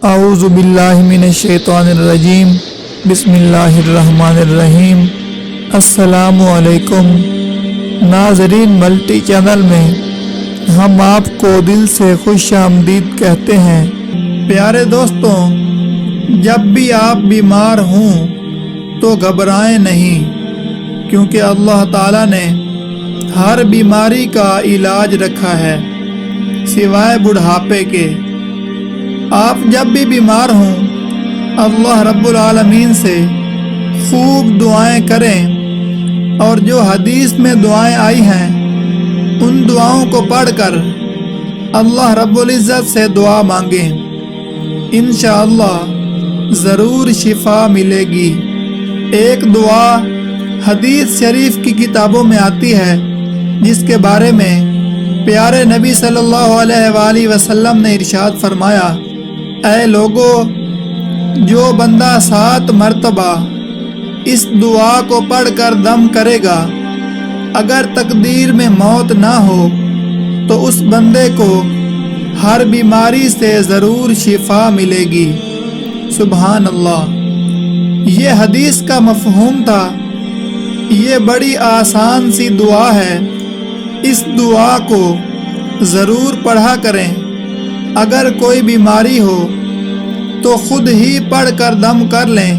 اعوذ باللہ من الشیطان الرجیم بسم اللہ الرحمن الرحیم۔ السلام علیکم ناظرین، ملٹی چینل میں ہم آپ کو دل سے خوش آمدید کہتے ہیں۔ پیارے دوستوں، جب بھی آپ بیمار ہوں تو گھبرائیں نہیں، کیونکہ اللہ تعالیٰ نے ہر بیماری کا علاج رکھا ہے سوائے بڑھاپے کے۔ آپ جب بھی بیمار ہوں اللہ رب العالمین سے خوب دعائیں کریں، اور جو حدیث میں دعائیں آئی ہیں ان دعاؤں کو پڑھ کر اللہ رب العزت سے دعا مانگیں، انشاءاللہ ضرور شفا ملے گی۔ ایک دعا حدیث شریف کی کتابوں میں آتی ہے جس کے بارے میں پیارے نبی صلی اللہ علیہ وآلہ وسلم نے ارشاد فرمایا، اے لوگو، جو بندہ 7 مرتبہ اس دعا کو پڑھ کر دم کرے گا، اگر تقدیر میں موت نہ ہو تو اس بندے کو ہر بیماری سے ضرور شفا ملے گی۔ سبحان اللہ۔ یہ حدیث کا مفہوم تھا۔ یہ بڑی آسان سی دعا ہے، اس دعا کو ضرور پڑھا کریں۔ اگر کوئی بیماری ہو تو خود ہی پڑھ کر دم کر لیں،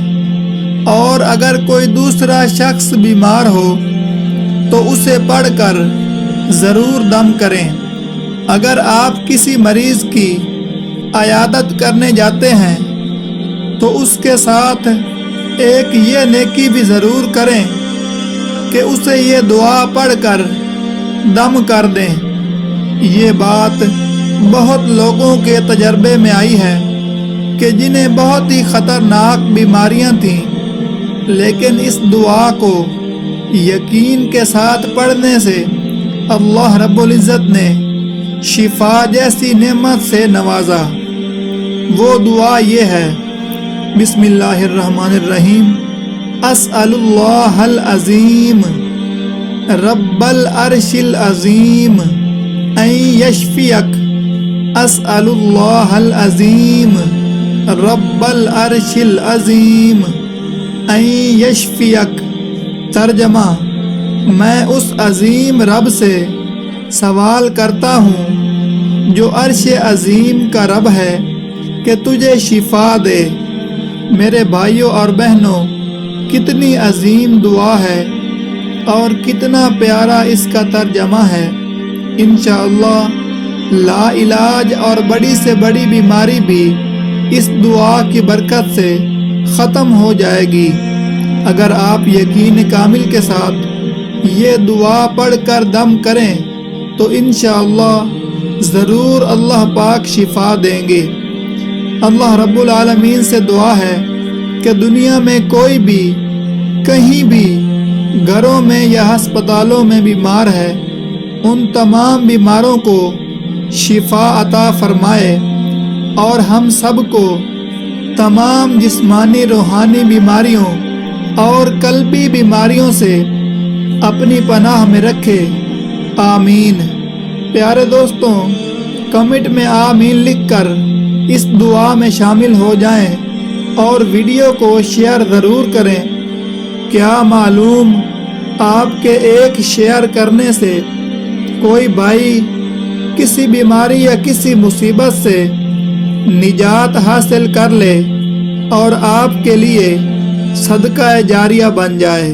اور اگر کوئی دوسرا شخص بیمار ہو تو اسے پڑھ کر ضرور دم کریں۔ اگر آپ کسی مریض کی عیادت کرنے جاتے ہیں تو اس کے ساتھ ایک یہ نیکی بھی ضرور کریں کہ اسے یہ دعا پڑھ کر دم کر دیں۔ یہ بات بہت لوگوں کے تجربے میں آئی ہے کہ جنہیں بہت ہی خطرناک بیماریاں تھیں، لیکن اس دعا کو یقین کے ساتھ پڑھنے سے اللہ رب العزت نے شفا جیسی نعمت سے نوازا۔ وہ دعا یہ ہے، بسم اللہ الرحمن الرحیم۔ اسأل اللہ العظیم رب العرش العظیم ان یشفیک۔ اسأل اللہ العظیم رب العرش العظیم ان یشفیک۔ ترجمہ: میں اس عظیم رب سے سوال کرتا ہوں جو عرش عظیم کا رب ہے کہ تجھے شفا دے۔ میرے بھائیوں اور بہنوں، کتنی عظیم دعا ہے اور کتنا پیارا اس کا ترجمہ ہے۔ انشاءاللہ لا علاج اور بڑی سے بڑی بیماری بھی اس دعا کی برکت سے ختم ہو جائے گی۔ اگر آپ یقین کامل کے ساتھ یہ دعا پڑھ کر دم کریں تو انشاءاللہ ضرور اللہ پاک شفا دیں گے۔ اللہ رب العالمین سے دعا ہے کہ دنیا میں کوئی بھی کہیں بھی گھروں میں یا ہسپتالوں میں بیمار ہے، ان تمام بیماروں کو شفا عطا فرمائے، اور ہم سب کو تمام جسمانی روحانی بیماریوں اور قلبی بیماریوں سے اپنی پناہ میں رکھے، آمین۔ پیارے دوستوں، کمنٹ میں آمین لکھ کر اس دعا میں شامل ہو جائیں اور ویڈیو کو شیئر ضرور کریں۔ کیا معلوم آپ کے ایک شیئر کرنے سے کوئی بھائی کسی بیماری یا کسی مصیبت سے نجات حاصل کر لے اور آپ کے لیے صدقہ جاریہ بن جائے۔